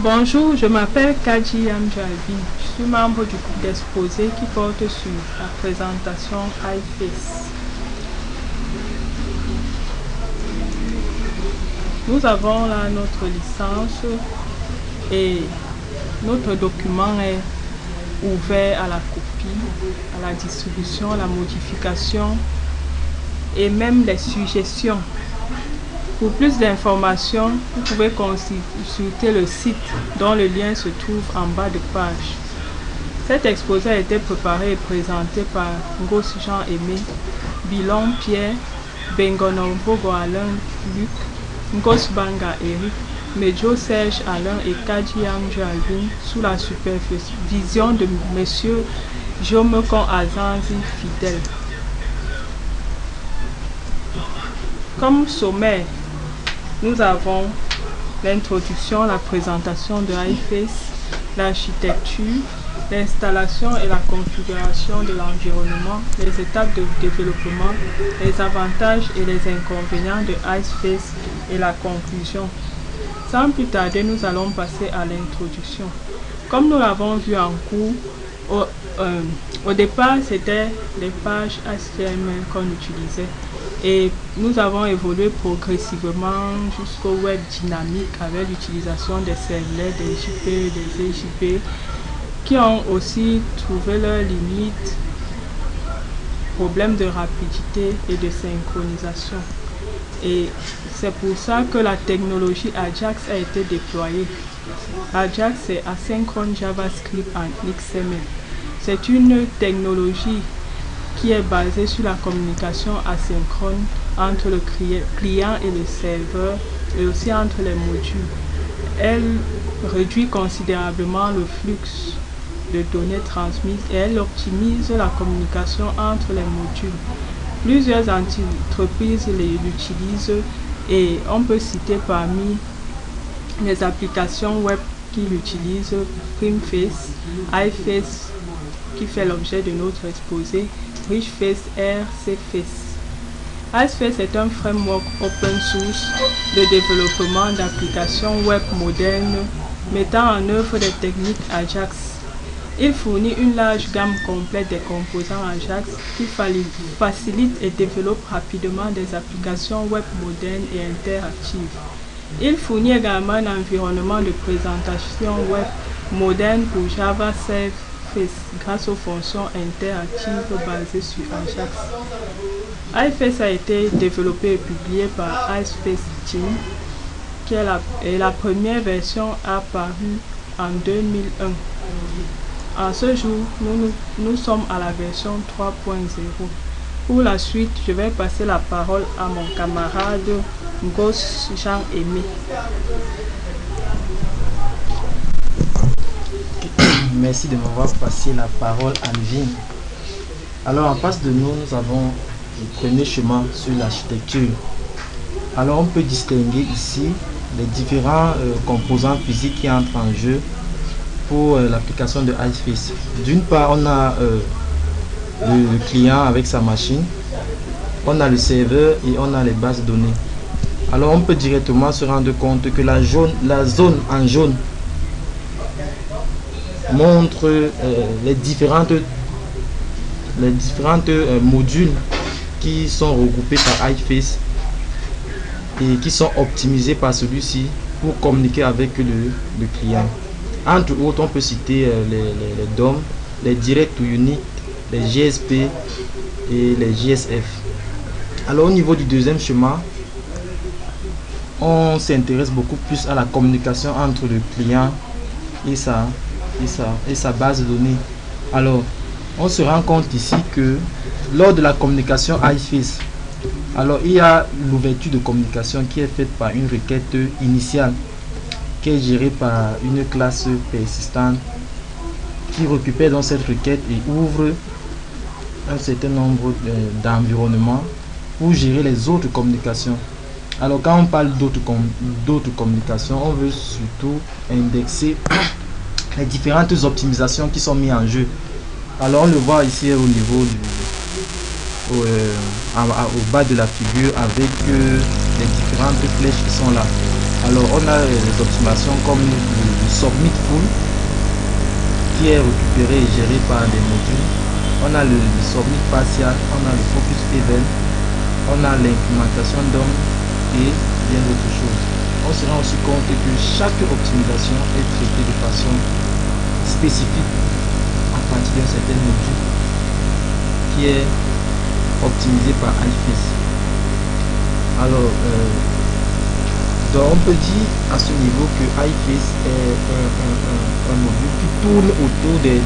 Bonjour, je m'appelle Kaji Amjalvi. Je suis membre du groupe d'exposé qui porte sur la présentation iFace. Nous avons là notre licence et notre document est ouvert à la copie, à la distribution, à la modification et même les suggestions. Pour plus d'informations, vous pouvez consulter le site dont le lien se trouve en bas de page. Cet exposé a été préparé et présenté par Ngos Jean-Aimé, Bilon Pierre, Bengonombogo Alain Luc, Ngos Banga Eric, Medjo Serge Alain et Kadjiang Jalvin sous la supervision de M. Jomekon Azanzi Fidèle. Comme sommaire, nous avons l'introduction, la présentation de iFace, l'architecture, l'installation et la configuration de l'environnement, les étapes de développement, les avantages et les inconvénients de iFace et la conclusion. Sans plus tarder, nous allons passer à l'introduction. Comme nous l'avons vu en cours, au départ, c'était les pages HTML qu'on utilisait. Et nous avons évolué progressivement jusqu'au web dynamique avec l'utilisation des servlets, des JP, des EJP, qui ont aussi trouvé leurs limites, problèmes de rapidité et de synchronisation. Et c'est pour ça que la technologie Ajax a été déployée. Ajax, c'est Asynchronous JavaScript en XML. C'est une technologie qui est basée sur la communication asynchrone entre le client et le serveur et aussi entre les modules. Elle réduit considérablement le flux de données transmises et elle optimise la communication entre les modules. Plusieurs entreprises l'utilisent et on peut citer parmi les applications web qui l'utilisent Primface, iFace qui fait l'objet de notre exposé, Richface, RCface. iFace est un framework open source de développement d'applications web modernes mettant en œuvre des techniques Ajax. Il fournit une large gamme complète des composants Ajax qui facilitent et développent rapidement des applications web modernes et interactives. Il fournit également un environnement de présentation web moderne pour Java Serve grâce aux fonctions interactives basées sur Ajax. iFace a été développé et publié par iFace Team, qui est la première version apparue en 2001. En ce jour, nous sommes à la version 3.0. Pour la suite, je vais passer la parole à mon camarade Ngos Jean-Aimé. Merci de m'avoir passé la parole, Alvin. Alors, en face de nous, nous avons le premier chemin sur l'architecture. Alors, on peut distinguer ici les différents composants physiques qui entrent en jeu pour l'application de iFace. D'une part, on a le client avec sa machine, on a le serveur et on a les bases de données. Alors, on peut directement se rendre compte que la zone en jaune montre les différentes modules qui sont regroupés par iFace et qui sont optimisés par celui-ci pour communiquer avec le client. Entre autres, on peut citer les DOM, les Direct to Unique, les GSP et les JSF. Alors au niveau du deuxième schéma, on s'intéresse beaucoup plus à la communication entre le client et sa base de données. Alors, on se rend compte ici que lors de la communication iFace, alors il y a l'ouverture de communication qui est faite par une requête initiale qui est gérée par une classe persistante qui récupère dans cette requête et ouvre un certain nombre d'environnements pour gérer les autres communications. Alors quand on parle d'autres communications, on veut surtout indexer les différentes optimisations qui sont mises en jeu. Alors on le voit ici au niveau au bas de la figure avec les différentes flèches qui sont là. Alors on a les optimisations comme le submit full qui est récupéré et géré par des modules. On a le submit partial, on a le focus event, on a l'implémentation d'homme et bien d'autres choses. On se rend aussi compte que chaque optimisation est traitée de façon spécifique à partir d'un certain module qui est optimisé par iFace. Alors, donc on peut dire à ce niveau que iFace est un module qui tourne autour de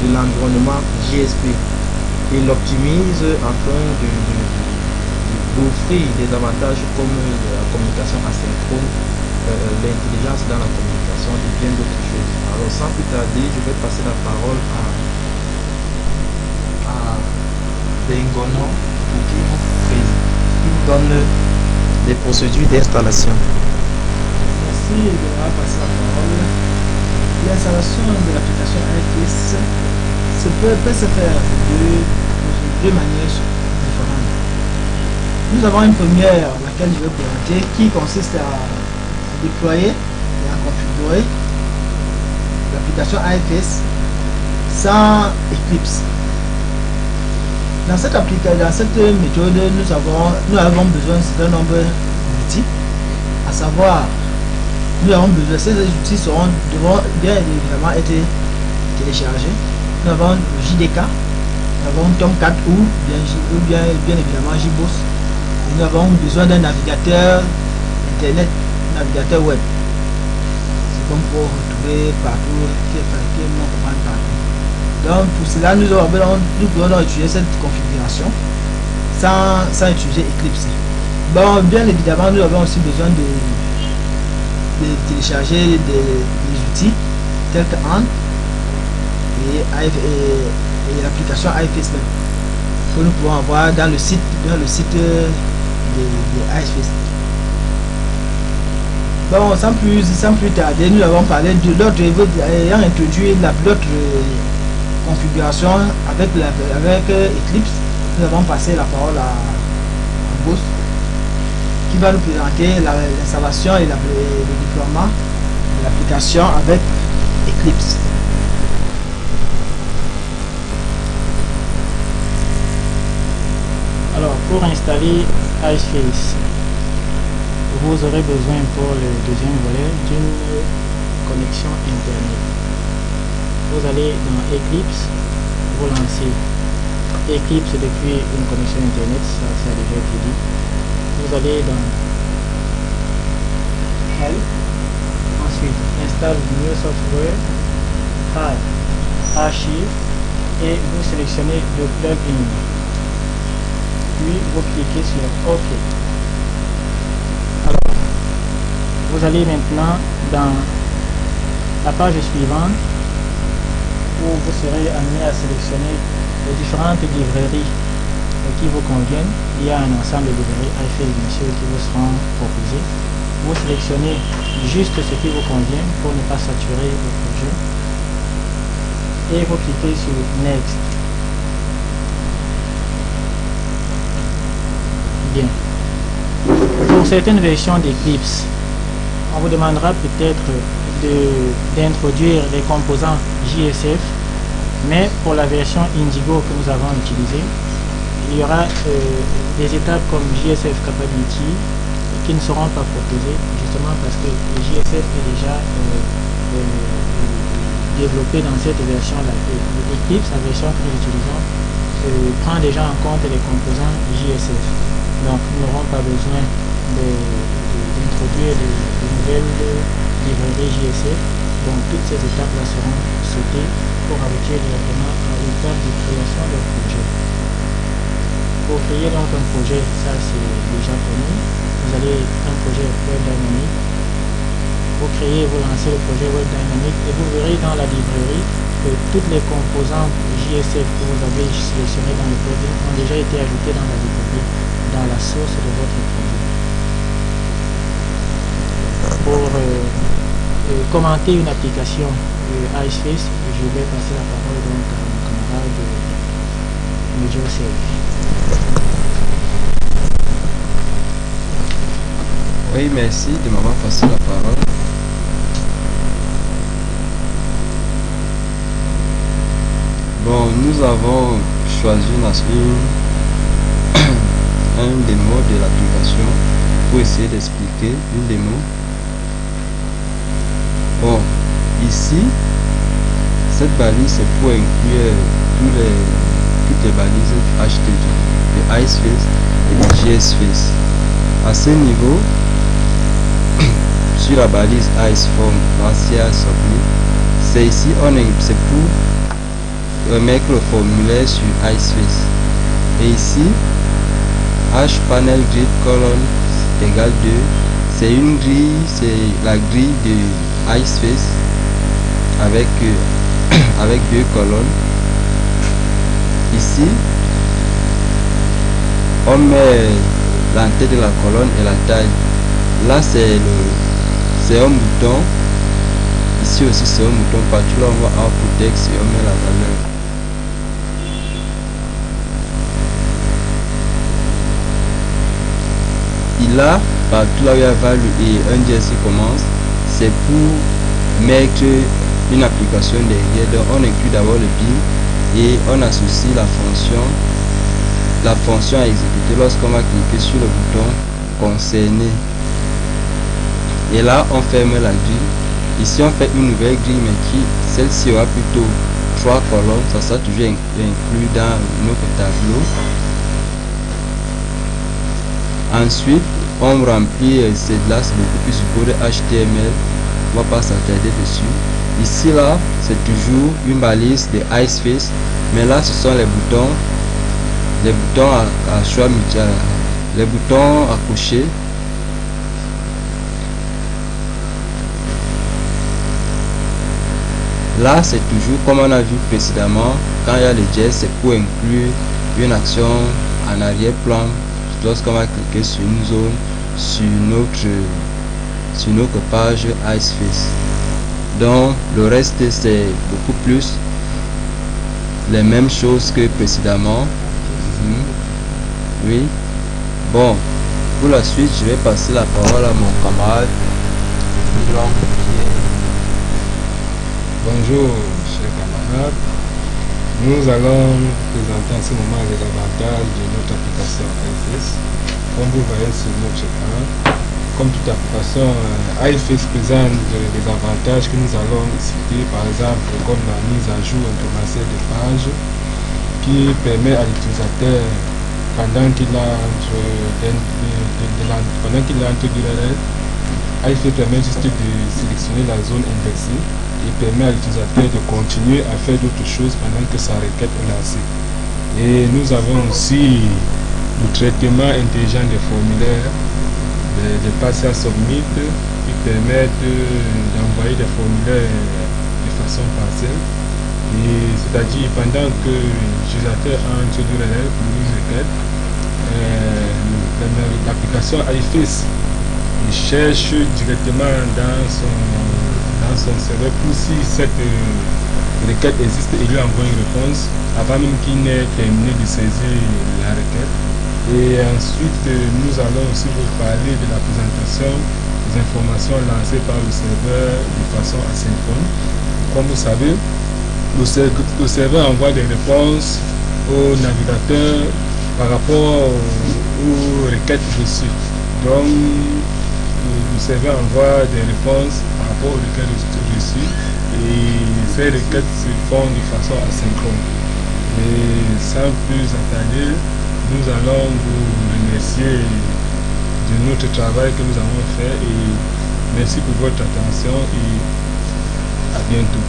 l'environnement JSP et l'optimise afin d'offrir des avantages comme la communication asynchrone, l'intelligence dans la communication et bien d'autres choses. Alors sans plus tarder, je vais passer la parole à Bengono qui nous donne des procédures d'installation. Merci de m'avoir passé la parole. L'installation de l'application iFace peut se faire de deux manières différentes. Nous avons une première, laquelle je vais présenter, qui consiste à déployer et à configurer l'application iFace sans Eclipse. Dans cette méthode, nous avons besoin d'un certain nombre d'outils, à savoir, nous avons besoin, ces outils devront bien évidemment être téléchargés. Nous avons le JDK, nous avons Tomcat ou bien évidemment JBoss. Et nous avons besoin d'un navigateur internet, navigateur web. C'est comme pour retrouver partout, qui est mon commande partout. Donc pour cela, nous pouvons utiliser cette configuration sans utiliser Eclipse. Bon, bien évidemment, nous avons aussi besoin de télécharger des outils tels que Ant et l'application iFace même, que nous pouvons avoir dans le site de iFace. Bon, sans plus tarder, nous avons parlé de l'autre, ayant introduit l'autre configuration avec Eclipse. Nous avons passé la parole à Boss qui va nous présenter l'installation et le déploiement de l'application avec Eclipse. Alors, pour installer iFace, vous aurez besoin pour le deuxième volet d'une connexion internet. Vous allez dans Eclipse, vous lancez Eclipse depuis une connexion internet, ça a déjà été dit. Vous allez dans Help, ensuite installe New Software, Add, Archive et vous sélectionnez le plugin. Puis vous cliquez sur OK. Alors, vous allez maintenant dans la page suivante où vous serez amené à sélectionner les différentes librairies qui vous conviennent. Il y a un ensemble de librairies iFace bien sûr qui vous seront proposées. Vous sélectionnez juste ce qui vous convient pour ne pas saturer le projet et vous cliquez sur Next. Bien. Pour certaines versions d'Eclipse, on vous demandera peut-être d'introduire les composants JSF, mais pour la version Indigo que nous avons utilisée, il y aura des étapes comme JSF Capability qui ne seront pas proposées, justement parce que le JSF est déjà développé dans cette version-là. L'Eclipse, la version que nous utilisons, prend déjà en compte les composants JSF. Donc nous n'aurons pas besoin d'introduire de nouvelles librairies JSF. Donc toutes ces étapes-là seront sautées pour aboutir directement à l'étape de création d'un projet. Pour créer donc un projet, ça c'est déjà connu. Vous allez un projet Web Dynamic. Vous créez, vous lancez le projet Web Dynamic et vous verrez dans la librairie que toutes les composantes JSF que vous avez sélectionnées dans le plugin ont déjà été ajoutées dans la librairie, dans la source de votre projet. Pour commenter une application iFace, je vais passer la parole donc à mon camarade Joseph. Oui, merci de m'avoir passé la parole. Bon, nous avons choisi un démo de l'application pour essayer d'expliquer une démo. Bon, ici, cette balise c'est pour inclure toutes les balises HTTP, les Iceface et les JSFace. À ce niveau, sur la balise Iceform Glacial Submit, c'est ici c'est pour mettre le formulaire sur Iceface. Et ici, HPanel Grid colonne égale 2, c'est une grille, c'est la grille de Iceface avec avec 2 colonnes. Ici, on met l'entrée de la colonne et la taille. Là, c'est un bouton. Ici aussi, c'est un bouton. Partout là, on va output text et on met la valeur. Et là, partout là où il y a value et un JSC commence, c'est pour mettre une application derrière. Donc, on inclut d'abord le bin et on associe la fonction à exécuter lorsqu'on va cliquer sur le bouton concerné. Et là, on ferme la grille. Ici, on fait une nouvelle grille, mais celle-ci aura plutôt 3 colonnes. Ça sera toujours inclus dans notre tableau. Ensuite, on remplit c'est beaucoup plus du code HTML. On va pas s'attarder dessus. Ici, là, c'est toujours une balise de Iceface, mais là, ce sont les boutons à choix multiple, les boutons à cocher. Là, c'est toujours comme on a vu précédemment, quand il y a le JS, c'est pour inclure une action en arrière-plan lorsqu'on va cliquer sur une zone sur notre page Iceface. Donc, le reste, c'est beaucoup plus les mêmes choses que précédemment. Oui. Bon, pour la suite, je vais passer la parole à mon camarade. Bonjour, chers camarades. Nous allons présenter en ce moment les avantages de notre application iFace. Comme vous voyez sur notre écran, comme toute application, iFace présente des avantages que nous allons citer, par exemple comme la mise à jour automatique des pages qui permet à l'utilisateur pendant qu'il entre l'URL, iFace permet juste de sélectionner la zone indexée et permet à l'utilisateur de continuer à faire d'autres choses pendant que sa requête est lancée. Et nous avons aussi le traitement intelligent des formulaires, des partial submit qui permettent d'envoyer des formulaires de façon partielle. C'est-à-dire pendant que l'utilisateur entre l'URL pour une requête, l'application iFace cherche directement dans son serveur pour si cette requête existe et lui envoie une réponse avant même qu'il n'ait terminé de saisir la requête. Et ensuite, nous allons aussi vous parler de la présentation des informations lancées par le serveur de façon asynchrone. Comme vous savez, le serveur envoie des réponses au navigateur par rapport aux requêtes reçues. Donc, le serveur envoie des réponses par rapport aux requêtes reçues et ces requêtes se font de façon asynchrone. Et sans plus attarder, nous allons vous remercier de notre travail que nous avons fait et merci pour votre attention et à bientôt.